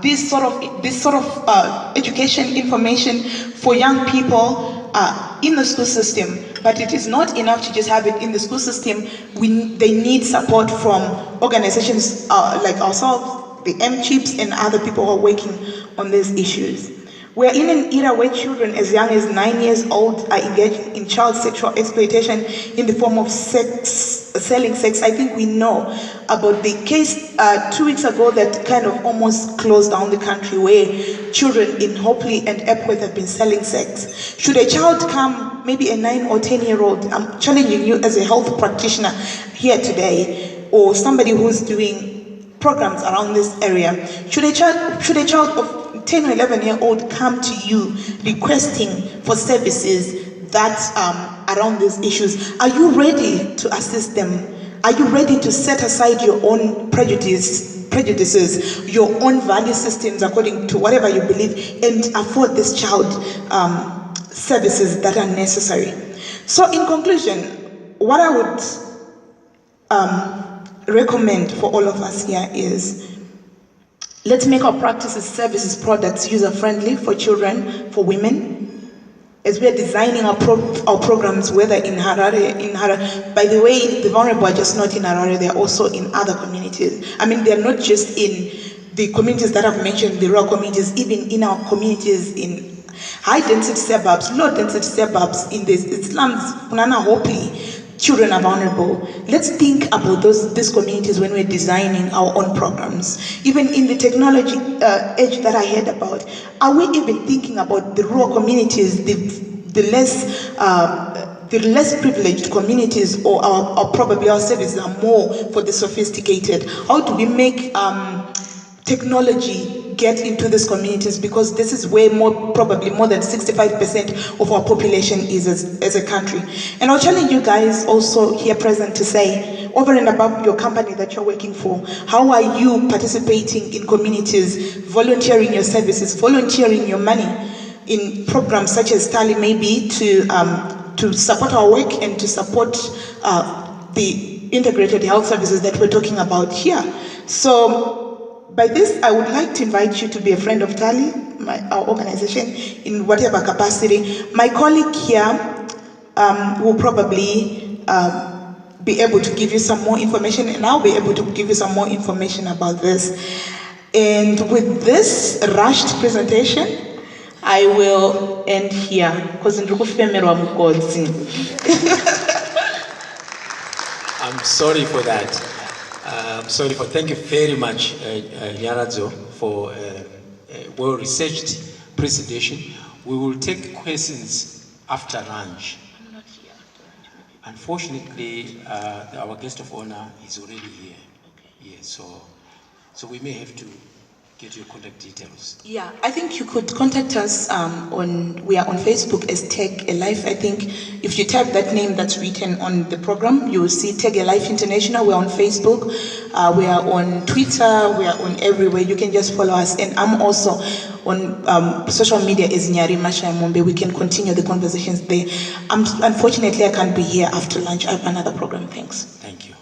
this sort of education information for young people in the school system. But it is not enough to just have it in the school system. They need support from organizations like ourselves, the M-Chips, and other people who are working on these issues. We're in an era where children as young as 9 years old are engaged in child sexual exploitation in the form of selling sex. I think we know about the case 2 weeks ago that kind of almost closed down the country, where children in Hopley and Epworth have been selling sex. Should a child come, maybe a 9 or 10-year-old, I'm challenging you as a health practitioner here today, or somebody who's doing programs around this area, should a child of 10 or 11-year-old come to you requesting for services that around these issues, are you ready to assist them? Are you ready to set aside your own prejudices, your own value systems according to whatever you believe, and afford this child services that are necessary? So in conclusion, what I would recommend for all of us here is, let's make our practices, services, products user-friendly for children, for women, as we are designing our programs, whether in Harare. By the way, the vulnerable are just not in Harare, they are also in other communities. I mean, they are not just in the communities that I've mentioned, the rural communities, even in our communities in high-density suburbs, low-density suburbs, in the slums, Punana, Hopley, children are vulnerable. Let's think about these communities when we're designing our own programs. Even in the technology age that I heard about, are we even thinking about the rural communities, the less privileged communities, or probably our services are more for the sophisticated? How do we make technology get into these communities, because this is where probably more than 65% of our population is as a country. And I'll challenge you guys also here present to say, over and above your company that you're working for, how are you participating in communities, volunteering your services, volunteering your money in programs such as Tally, maybe to support our work and to support the integrated health services that we're talking about here. So by this, I would like to invite you to be a friend of Tally, our organization, in whatever capacity. My colleague here will probably be able to give you some more information, and I'll be able to give you some more information about this. And with this rushed presentation, I will end here, because I'm sorry for that. Thank you very much, Nyaradzo, for a well-researched presentation. We will take questions after lunch. I'm not here after lunch. Unfortunately, our guest of honor is already here. Okay. Yeah, so we may have to get your contact details. Yeah, I think you could contact us we are on Facebook as Tag a Life. I think if you type that name that's written on the program, you will see Tag a Life International. We're on Facebook, we are on Twitter, we are on everywhere. You can just follow us. And I'm also on social media as Nyari Masha Mombe. We can continue the conversations there. Unfortunately, I can't be here after lunch. I have another program. Thanks. Thank you.